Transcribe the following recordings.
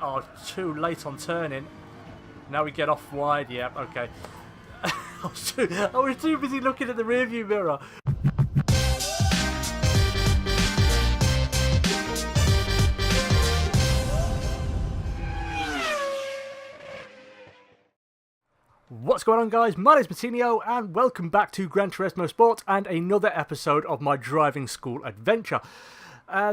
Oh, too late on turning. Now we get off wide. Yep, okay. I was too busy looking at the rearview mirror. What's going on, guys? My name's Martinio and welcome back to Gran Turismo Sport and another episode of my driving school adventure.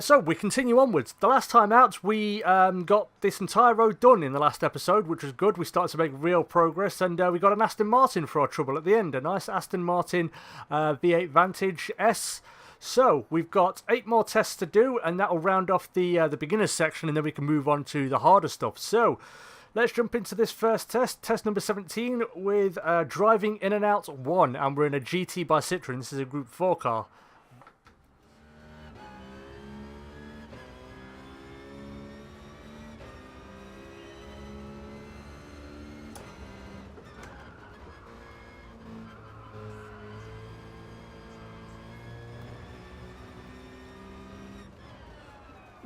So we continue onwards. The last time out we got this entire road done in the last episode, which was good. We started to make real progress and we got an Aston Martin for our trouble at the end. A nice Aston Martin V8 Vantage S. So we've got 8 more tests to do and that will round off the beginners section and then we can move on to the harder stuff. So let's jump into this first test, test number 17 with driving in and out 1, and we're in a GT by Citroën. This is a Group 4 car.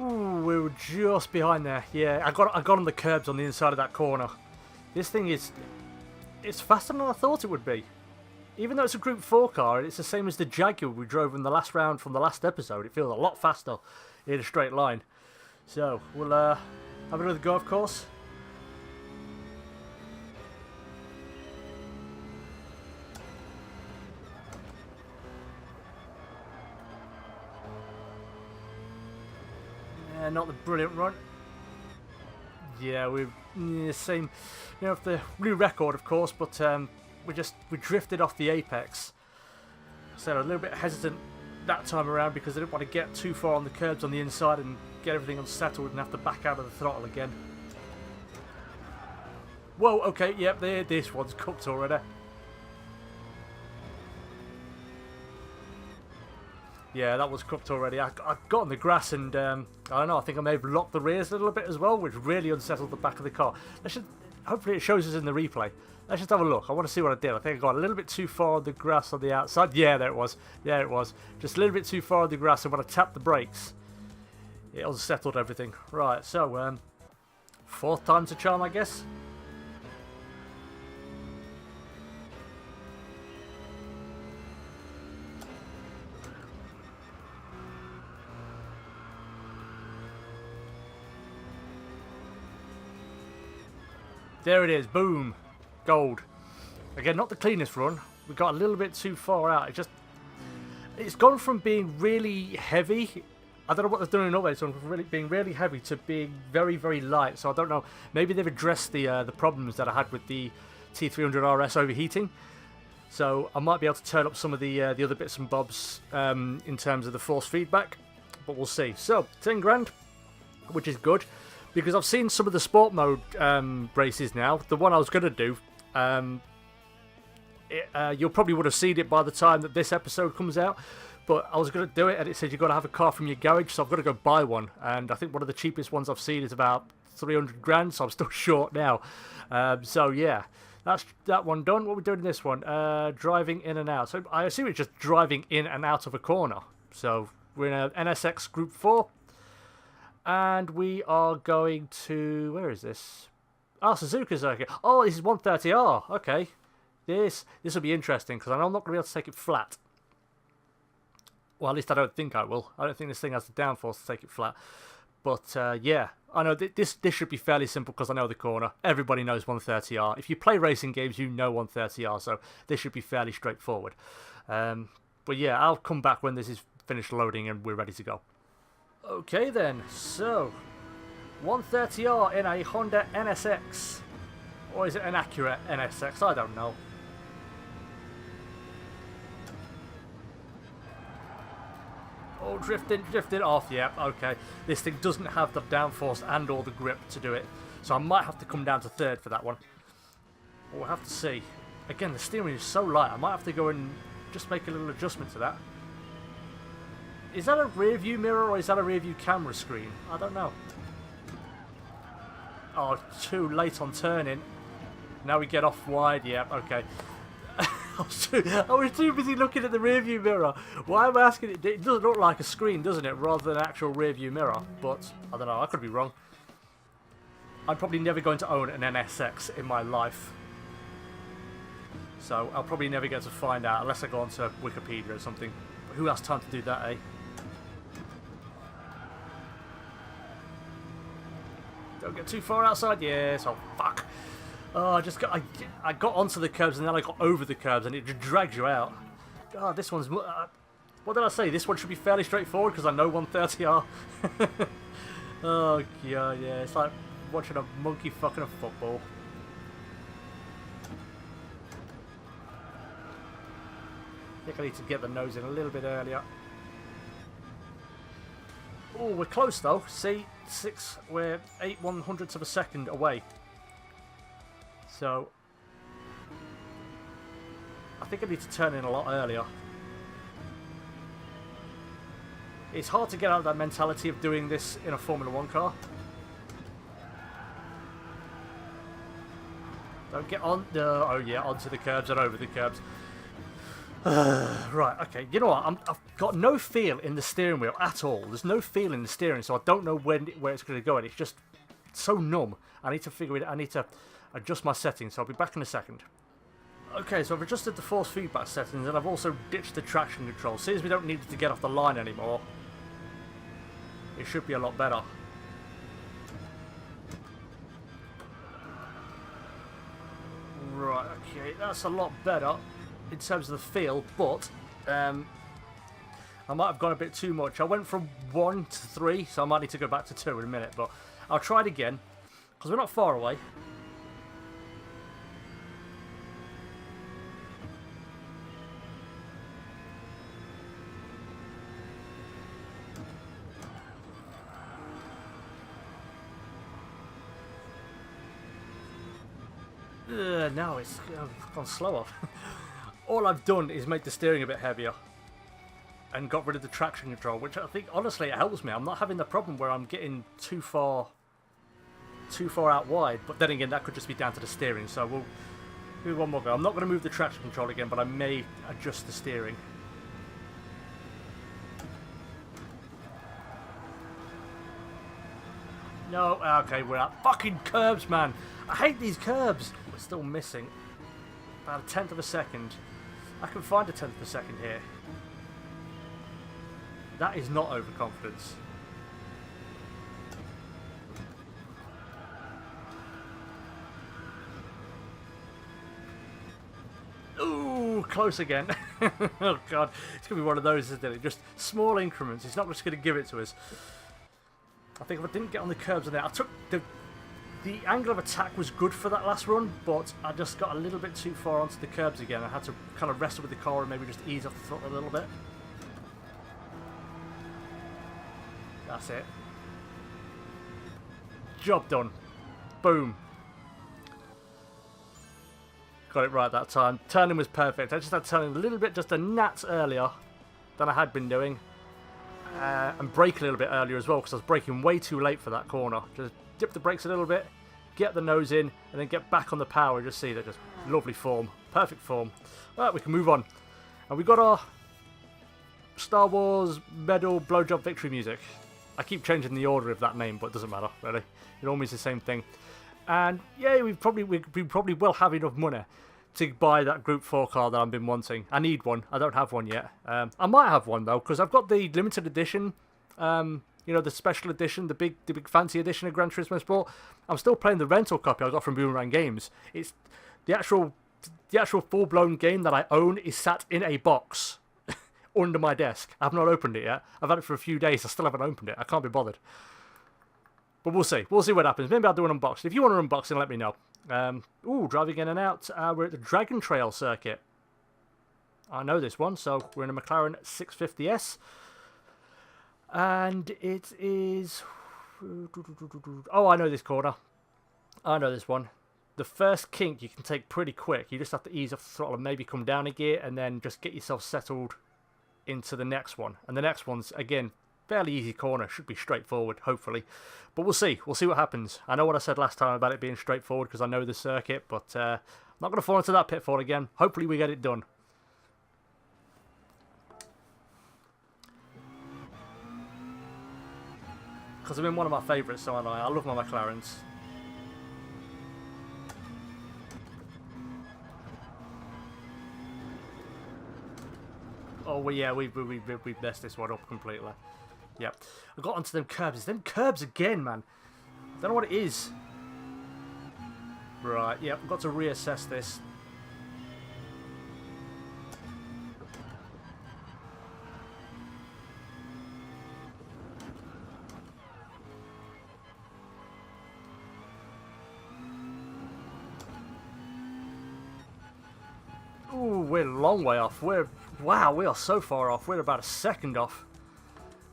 Ooh, we were just behind there. Yeah, I got on the curbs on the inside of that corner. This thing it's faster than I thought it would be. Even though it's a Group 4 car, it's the same as the Jaguar we drove in the last round from the last episode. It feels a lot faster in a straight line. So, we'll have another go, of course. Not the brilliant run. Yeah, we're same. You know, the new record, of course, but we drifted off the apex. So a little bit hesitant that time around because I didn't want to get too far on the curbs on the inside and get everything unsettled and have to back out of the throttle again. Whoa, okay, yep, this one's cooked already. Yeah, that was cooked already. I got on the grass and, I don't know, I think I may have locked the rears a little bit as well, which really unsettled the back of the car. Hopefully it shows us in the replay. Let's just have a look. I want to see what I did. I think I got a little bit too far on the grass on the outside. Yeah, there it was. Yeah, it was. Just a little bit too far on the grass, and when I tapped the brakes, it unsettled everything. Right, so, 4th time's a charm, I guess. There it is, boom, gold. Again, not the cleanest run. We got a little bit too far out. It's gone from being really heavy. I don't know what they've done in Norway. It's gone from being really heavy to being very, very light. So I don't know. Maybe they've addressed the problems that I had with the T300 RS overheating. So I might be able to turn up some of the other bits and bobs in terms of the force feedback, but we'll see. So 10 grand, which is good. Because I've seen some of the sport mode races now. The one I was going to do, you probably would have seen it by the time that this episode comes out. But I was going to do it and it said you've got to have a car from your garage. So I've got to go buy one. And I think one of the cheapest ones I've seen is about 300 grand. So I'm still short now. So yeah, that's that one done. What are we doing in this one? Driving in and out. So I assume it's just driving in and out of a corner. So we're in an NSX Group 4. And we are going to... Where is this? Oh, Suzuka circuit. Oh, this is 130R. Okay. This will be interesting because I know I'm not going to be able to take it flat. Well, at least I don't think I will. I don't think this thing has the downforce to take it flat. But, yeah. I know this should be fairly simple because I know the corner. Everybody knows 130R. If you play racing games, you know 130R. So this should be fairly straightforward. But, yeah, I'll come back when this is finished loading and we're ready to go. Okay then, so 130R in a Honda NSX, or is it an Acura NSX? I don't know. Oh, drifting off, yeah, okay. This thing doesn't have the downforce and or the grip to do it, so I might have to come down to 3rd for that one. We'll have to see. Again, the steering is so light, I might have to go and just make a little adjustment to that. Is that a rear view mirror or is that a rear view camera screen? I don't know. Oh, too late on turning. Now we get off wide. Yeah, okay. I was too busy looking at the rear view mirror. Why am I asking it? It doesn't look like a screen, doesn't it? Rather than an actual rear view mirror. But, I don't know, I could be wrong. I'm probably never going to own an NSX in my life. So I'll probably never get to find out unless I go onto Wikipedia or something. But who has time to do that, eh? Don't get too far outside. Yes. Oh, fuck. Oh, I got onto the curbs and then I got over the curbs and it just drags you out. God, this one's... what did I say? This one should be fairly straightforward because I know 130R. Oh, God, yeah. It's like watching a monkey fucking a football. I think I need to get the nose in a little bit earlier. Oh, we're close though. See, we're 8/100ths of a second away. So, I think I need to turn in a lot earlier. It's hard to get out of that mentality of doing this in a Formula 1 car. Don't get on... oh yeah, onto the curbs and over the curbs. Right, okay. You know what? I've got no feel in the steering wheel at all. There's no feel in the steering, so I don't know where it's going to go. And it's just so numb. I need to figure it out. I need to adjust my settings, so I'll be back in a second. Okay, so I've adjusted the force feedback settings, and I've also ditched the traction control. Since we don't need it to get off the line anymore, it should be a lot better. Right, okay, that's a lot better in terms of the feel, but I might have gone a bit too much. I went from 1 to 3, so I might need to go back to 2 in a minute, but I'll try it again, because we're not far away. Now it's gone slower. All I've done is make the steering a bit heavier and got rid of the traction control, which I think honestly it helps me. I'm not having the problem where I'm getting too far out wide, but then again that could just be down to the steering, so we'll do one more go. I'm not going to move the traction control again, but I may adjust the steering. No, okay, we're at fucking curbs, man. I hate these curbs. We're still missing about a 1/10 of a second. I can find a 1/10 of a second here. That is not overconfidence. Ooh, close again. Oh god, it's gonna be one of those, isn't it? Just small increments. It's not just gonna give it to us. I think if I didn't get on the curbs on there, I took the angle of attack was good for that last run, but I just got a little bit too far onto the curbs again. I had to kind of wrestle with the car and maybe just ease off the throttle a little bit. That's it. Job done. Boom. Got it right that time. Turning was perfect. I just had turning a little bit, just a gnat earlier than I had been doing. And brake a little bit earlier as well, because I was braking way too late for that corner. Just dip the brakes a little bit, get the nose in, and then get back on the power. Just see that, just lovely form, perfect form. Right, we can move on, and we got our Star Wars medal blowjob victory music. I keep changing the order of that name, but it doesn't matter really. It all means the same thing. And yeah, we probably will have enough money to buy that Group 4 car that I've been wanting. I need one. I don't have one yet. I might have one though, because I've got the limited edition. You know, the special edition, the big fancy edition of Gran Turismo Sport. I'm still playing the rental copy I got from Boomerang Games. It's the actual full-blown game that I own is sat in a box under my desk. I've not opened it yet. I've had it for a few days. I still haven't opened it. I can't be bothered. But we'll see. We'll see what happens. Maybe I'll do an unboxing. If you want an unboxing, let me know. Ooh, driving in and out. We're at the Dragon Trail circuit. I know this one, so we're in a McLaren 650S. And it is... Oh, I know this corner. I know this one. The first kink you can take pretty quick. You just have to ease off the throttle and maybe come down a gear and then just get yourself settled into the next one. And the next one's, again, fairly easy corner. Should be straightforward, hopefully. But we'll see. We'll see what happens. I know what I said last time about it being straightforward because I know the circuit, but I'm not going to fall into that pitfall again. Hopefully we get it done. Because I'm in one of my favourites, so I love my McLarens. Oh, well, yeah, we messed this one up completely. Yep. I got onto them curbs. It's them curbs again, man. Don't know what it is. Right, yep, I've got to reassess this. Ooh, we're a long way off. Wow, we are so far off. We're about a second off.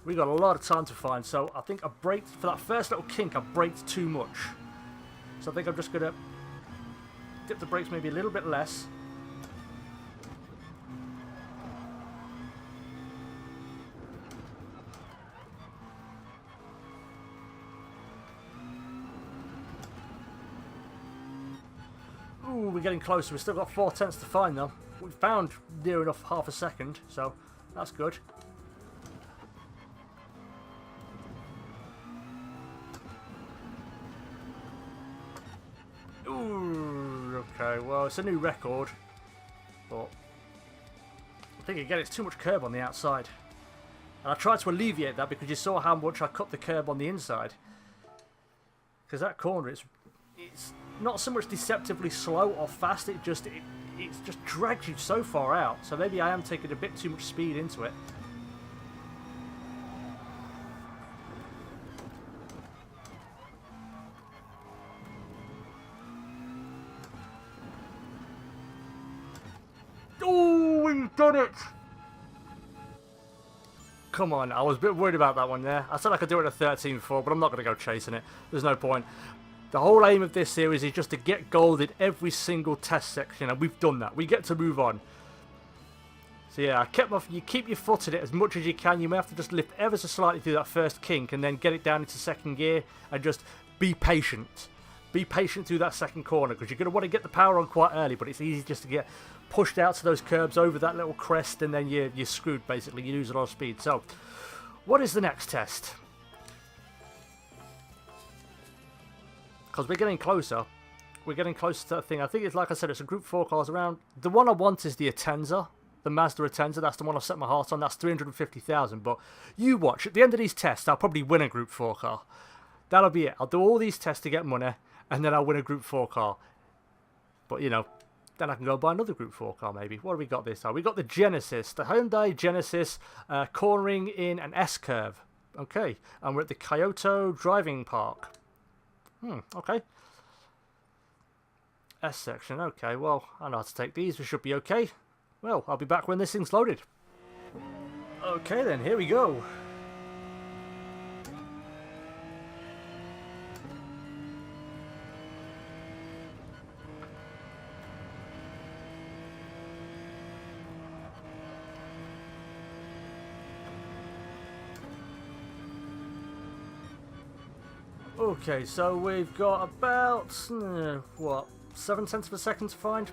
We got a lot of time to find, so I think I braked, for that first little kink, I braked too much. So I think I'm just going to dip the brakes maybe a little bit less. Ooh, we're getting closer. We've still got 4/10 to find, though. We found near enough half a second, so that's good. Ooh, okay, well, it's a new record, but I think, again, it's too much curb on the outside. And I tried to alleviate that because you saw how much I cut the curb on the inside. Because that corner, it's not so much deceptively slow or fast, it just drags you so far out. So maybe I am taking a bit too much speed into it. Oh, we've done it! Come on, I was a bit worried about that one there. I said I could do it at 13 before, but I'm not going to go chasing it. There's no point. The whole aim of this series is just to get gold in every single test section, and we've done that. We get to move on. So yeah, you keep your foot in it as much as you can. You may have to just lift ever so slightly through that first kink and then get it down into second gear and just be patient. Be patient through that second corner because you're going to want to get the power on quite early, but it's easy just to get pushed out to those curbs over that little crest and then you're screwed basically. You lose a lot of speed. So, what is the next test? Because we're getting closer. We're getting closer to that thing. I think it's, like I said, it's a Group 4 cars around. The one I want is the Atenza. The Mazda Atenza. That's the one I've set my heart on. That's 350,000. But you watch. At the end of these tests, I'll probably win a Group 4 car. That'll be it. I'll do all these tests to get money. And then I'll win a Group 4 car. But, you know, then I can go buy another Group 4 car maybe. What have we got this time? We got the Genesis. The Hyundai Genesis cornering in an S-curve. Okay. And we're at the Kyoto Driving Park. Okay. S section, okay, well, I know how to take these, we should be okay. Well, I'll be back when this thing's loaded. Okay then, here we go. Okay, so we've got about, what, 7/10 of a second to find?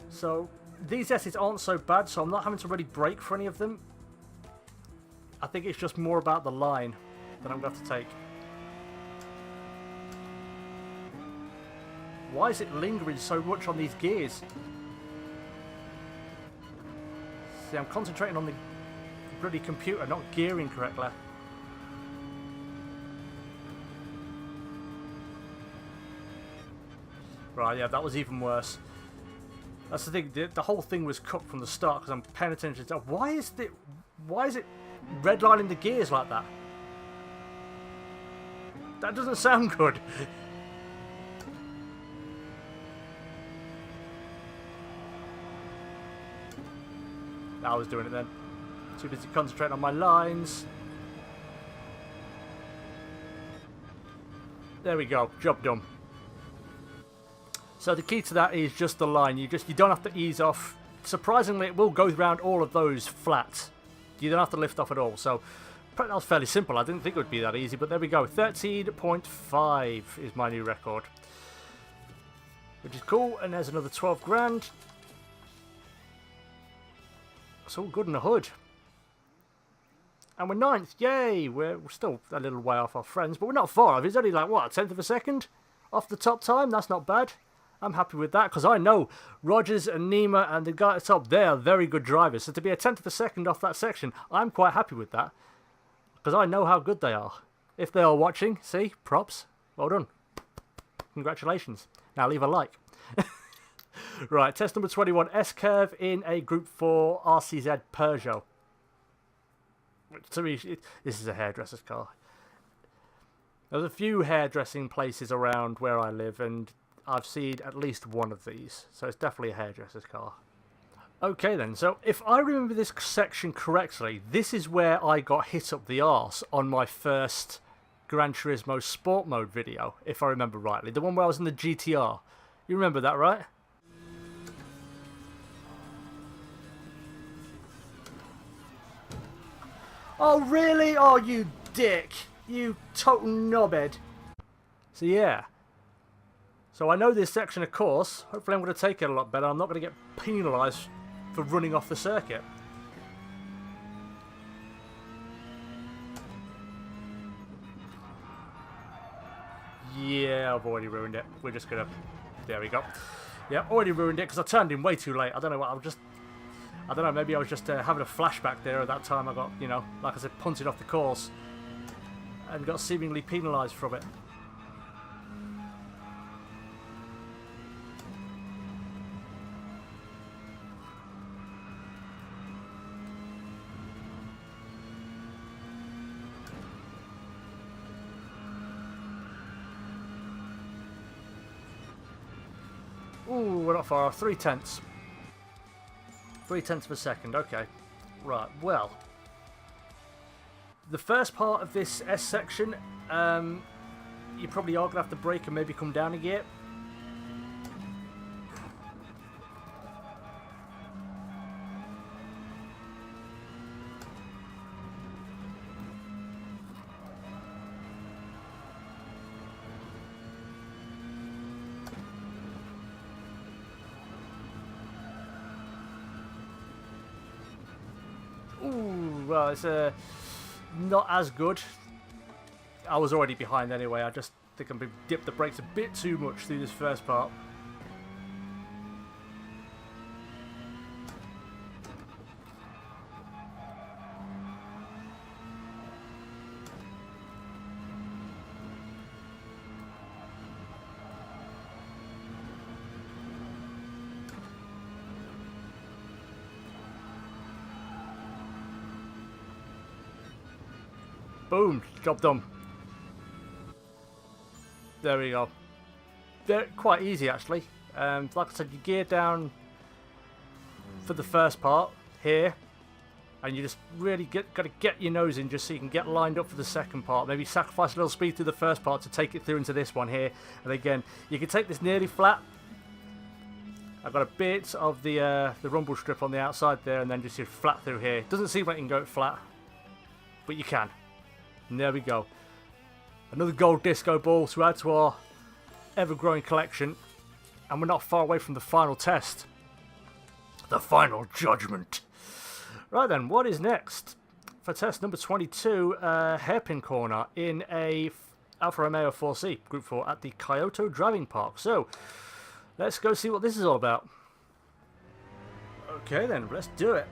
So, these S's aren't so bad, so I'm not having to really brake for any of them. I think it's just more about the line that I'm going to have to take. Why is it lingering so much on these gears? See, I'm concentrating on the bloody computer, not gearing correctly. Right, yeah, that was even worse. That's the thing. The whole thing was cooked from the start because I'm paying attention to. Why is it redlining the gears like that? That doesn't sound good. I was doing it then. Too busy concentrating on my lines. There we go. Job done. So the key to that is just the line. You don't have to ease off. Surprisingly, it will go around all of those flat. You don't have to lift off at all. So that was fairly simple. I didn't think it would be that easy, but there we go. 13.5 is my new record, which is cool. And there's another 12 grand. It's all good in the hood. And we're 9th. Yay! We're still a little way off our friends, but we're not far off. It's only like, what, a 10th of a second off the top time? That's not bad. I'm happy with that because I know Rogers and Nima and the guy at the top, they are very good drivers. So to be a tenth of a second off that section, I'm quite happy with that because I know how good they are. If they are watching, see, props, well done. Congratulations. Now leave a like. Right, test number 21, S-curve in a Group 4 RCZ Peugeot. To me, this is a hairdresser's car. There's a few hairdressing places around where I live, and I've seen at least one of these. So it's definitely a hairdresser's car. Okay then, so if I remember this section correctly, this is where I got hit up the arse on my first Gran Turismo Sport Mode video, if I remember rightly. The one where I was in the GTR. You remember that, right? Oh, really? Oh, you dick. You total knobhead. So, yeah. So, I know this section, of course. Hopefully, I'm going to take it a lot better. I'm not going to get penalised for running off the circuit. Yeah, I've already ruined it. We're just going to... There we go. Yeah, already ruined it because I turned in way too late. I don't know what... I don't know, maybe I was just having a flashback there at that time. I got, you know, like I said, punted off the course and got seemingly penalised from it. Ooh, we're not far off. 3/10. 3/10 of a second, okay. Right, well. The first part of this S section, you probably are going to have to brake and maybe come down a gear. Ooh, well, it's not as good. I was already behind anyway. I just think I'm going to dip the brakes a bit too much through this first part. Boom, job done. There we go. They're quite easy actually. Like I said, you gear down for the first part here, and you just really got to get your nose in just so you can get lined up for the second part. Maybe sacrifice a little speed through the first part to take it through into this one here. And again, you can take this nearly flat. I've got a bit of the rumble strip on the outside there, and then just flat through here. Doesn't seem like you can go flat, but you can. And there we go. Another gold disco ball to add to our ever-growing collection. And we're not far away from the final test. The final judgment. Right then, what is next? For test number 22, hairpin corner in a Alfa Romeo 4C, Group 4, at the Kyoto Driving Park. So, let's go see what this is all about. Okay then, let's do it.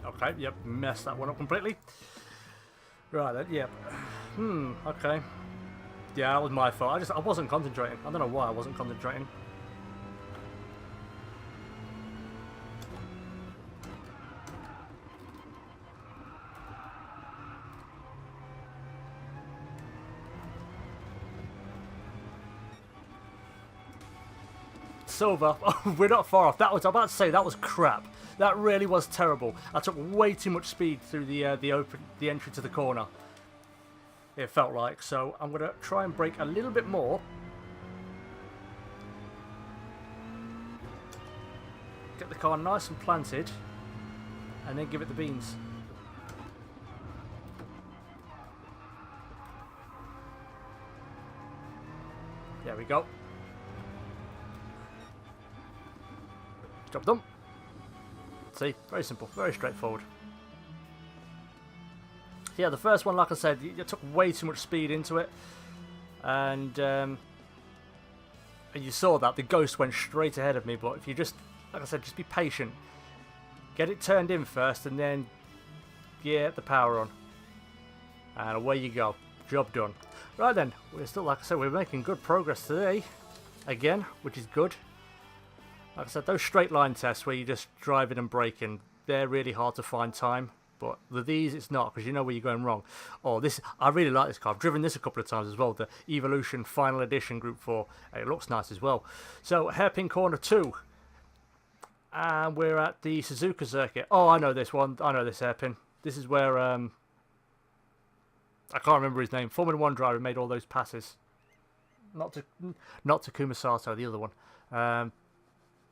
Okay, yep, messed that one up completely. Right then, yep. Okay. Yeah, that was my fault. I wasn't concentrating. I don't know why I wasn't concentrating. Silver. Oh, we're not far off. I was about to say that was crap. That really was terrible. I took way too much speed through the entry to the corner. It felt like. So I'm gonna try and brake a little bit more. Get the car nice and planted, and then give it the beans. There we go. Job done. See, very simple, very straightforward. Yeah, the first one, like I said, you took way too much speed into it, and you saw that the ghost went straight ahead of me. But if you just, like I said, just be patient, get it turned in first, and then get the power on, and away you go. Job done. Right then, we're still, like I said, we're making good progress today, again, which is good. Like I said, those straight line tests where you just driving and braking, they're really hard to find time. But with these, it's not, because you know where you're going wrong. Oh, this, I really like this car. I've driven this a couple of times as well, the Evolution Final Edition Group 4. It looks nice as well. So, hairpin corner 2. And we're at the Suzuka circuit. Oh, I know this one. I know this hairpin. This is where, I can't remember his name. Formula 1 driver made all those passes. Not Takuma Sato, the other one.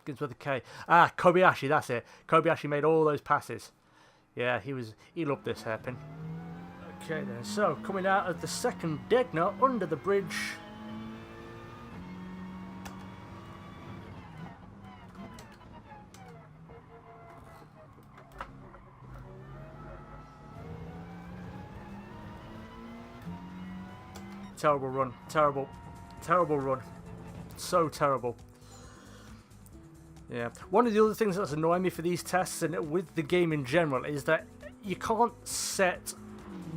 Begins with a K. Ah, Kobayashi, that's it. Kobayashi made all those passes. Yeah, he loved this hairpin. Okay then, so coming out of the second Degner under the bridge. Terrible run, terrible run. So terrible. Yeah, one of the other things that's annoying me for these tests and with the game in general is that you can't set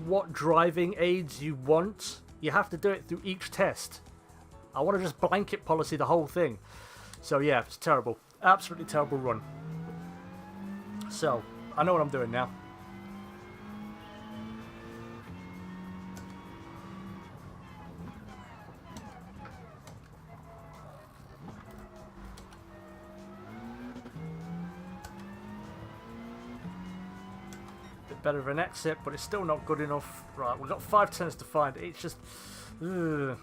what driving aids you want. You have to do it through each test. I want to just blanket policy the whole thing. So yeah, it's terrible. Absolutely terrible run. So, I know what I'm doing now. Better of an exit, but it's still not good enough. Right, we've got 5 turns to find. It's just, I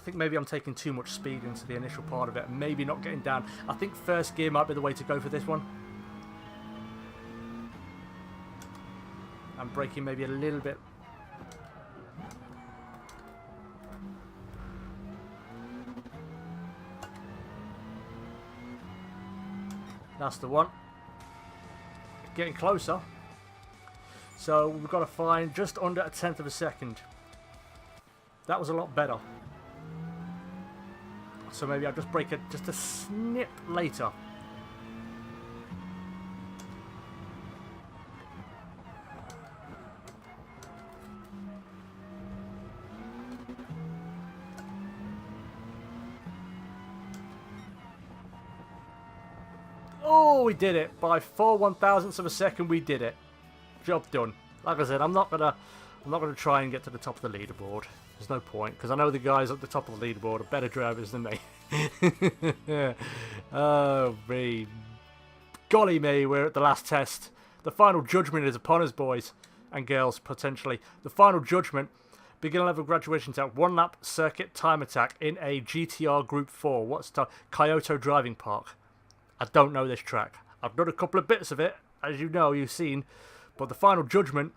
think maybe I'm taking too much speed into the initial part of it, and maybe not getting down. I think first gear might be the way to go for this one. I'm braking maybe a little bit. That's the one. Getting closer. So we've got to find just under a tenth of a second. That was a lot better. So maybe I'll just brake it just a snip later. Oh, we did it. By 4 1,000ths of a second, we did it. Job done. Like I said, I'm not gonna try and get to the top of the leaderboard. There's no point, because I know the guys at the top of the leaderboard are better drivers than me. Oh, me. Golly me, we're at the last test. The final judgment is upon us, boys and girls, potentially. The final judgment. Beginner level graduation test. 1 lap circuit time attack in a GTR Group 4. What's the Kyoto Driving Park? I don't know this track. I've done a couple of bits of it, as you know, you've seen. But the final judgment,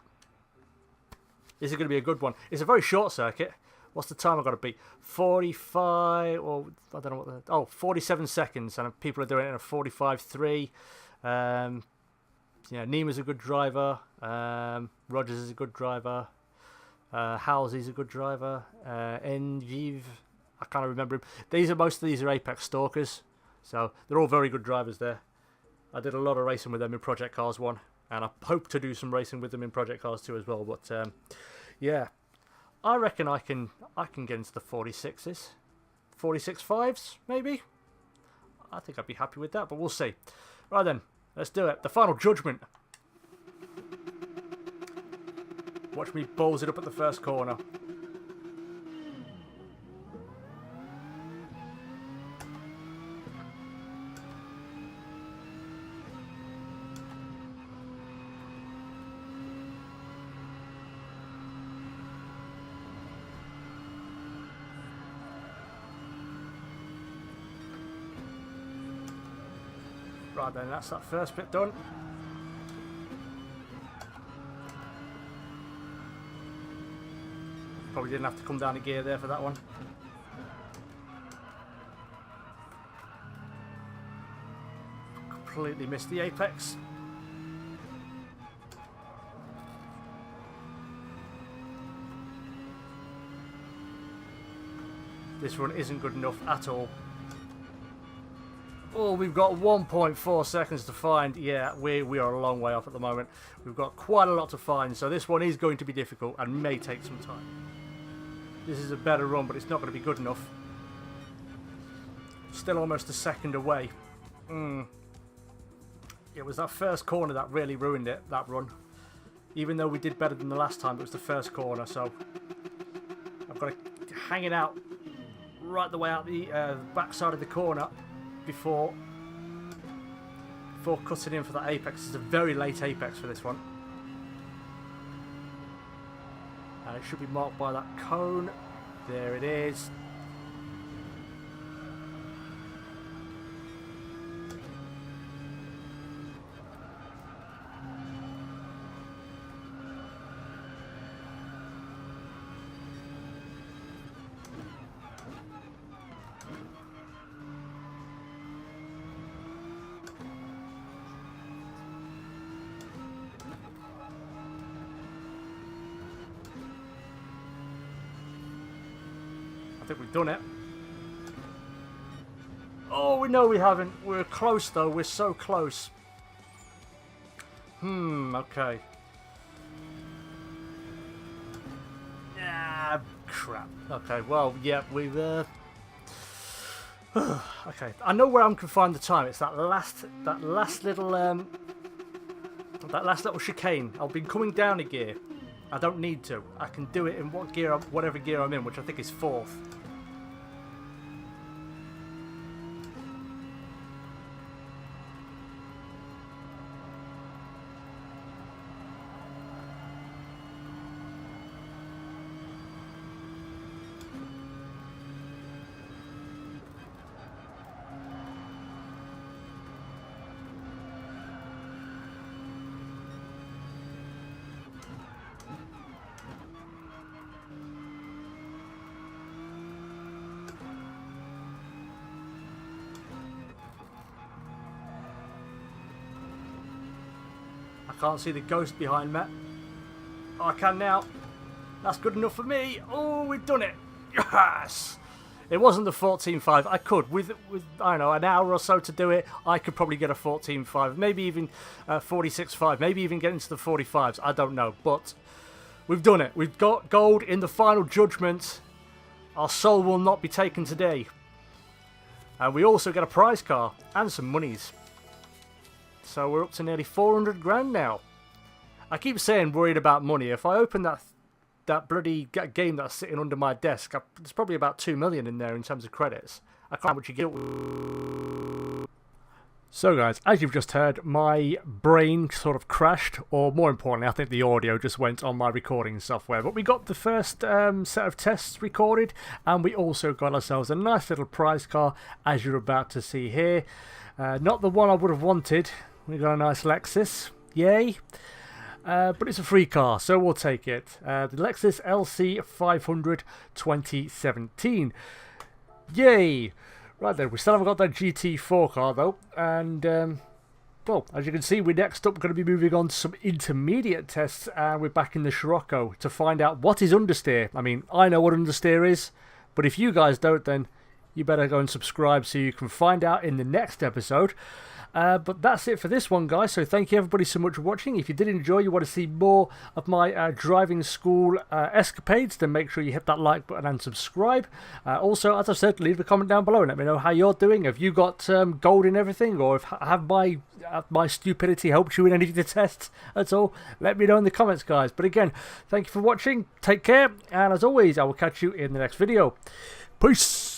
is it going to be a good one? It's a very short circuit. What's the time I've got to beat? 45, or I don't know what the... Oh, 47 seconds, and people are doing it in a 45.3. Yeah, Nima's a good driver. Rogers is a good driver. Halsey's a good driver. Engiv, I can't remember him. Most of these are Apex Stalkers. So they're all very good drivers there. I did a lot of racing with them in Project Cars 1, and I hope to do some racing with them in Project Cars 2 as well. But yeah, I reckon I can get into the 46s, 46.5s maybe. I think I'd be happy with that, but we'll see. Right then, let's do it. The final judgment. Watch me balls it up at the first corner. Right then, that's that first bit done. Probably didn't have to come down a gear there for that one. completely missed the apex. This run isn't good enough at all. Oh, we've got 1.4 seconds to find. Yeah, we are a long way off at the moment. We've got quite a lot to find, so this one is going to be difficult and may take some time. This is a better run, but it's not going to be good enough. Still almost a second away. It was that first corner that really ruined it, that run. Even though we did better than the last time, it was the first corner, so I've got to hang it out right the way out the back side of the corner before cutting in for that apex. It's a very late apex for this one. And it should be marked by that cone. There it is. I think we've done it. Oh, no we haven't. We're close though. We're so close. Okay. Ah, crap. Okay, well, yeah, we've... okay, I know where I'm going to find the time. It's that last little chicane. I've been coming down a gear. I don't need to. I can do it in whatever gear I'm in, which I think is 4th. I can't see the ghost behind me. Oh, I can now. That's good enough for me. Oh, we've done it. Yes! It wasn't the 14.5. I could, with I don't know, an hour or so to do it, I could probably get a 14.5, maybe even 46.5, maybe even get into the 45s. I don't know, but we've done it. We've got gold in the final judgment. Our soul will not be taken today. And we also get a prize car and some monies. So we're up to nearly 400 grand now. I keep saying worried about money. If I open that bloody game that's sitting under my desk, there's probably about 2 million in there in terms of credits. I can't what you get. So guys, as you've just heard, my brain sort of crashed, or more importantly, I think the audio just went on my recording software. But we got the first set of tests recorded, and we also got ourselves a nice little prize car, as you're about to see here. Not the one I would have wanted. We got a nice Lexus, yay! But it's a free car, so we'll take it. The Lexus LC 500 2017. Yay! Right then, we still haven't got that GT4 car though, and well, as you can see, we're next up going to be moving on to some intermediate tests, and we're back in the Scirocco to find out what is understeer. I mean, I know what understeer is, but if you guys don't, then you better go and subscribe so you can find out in the next episode. But that's it for this one, guys. So thank you everybody so much for watching. If you did enjoy, you want to see more of my driving school escapades, then make sure you hit that like button and subscribe. Also, as I said, leave a comment down below and let me know how you're doing. Have you got gold in everything, or have my stupidity helped you in any of the tests at all? Let me know in the comments, guys. But again, thank you for watching. Take care, and as always, I will catch you in the next video. Peace.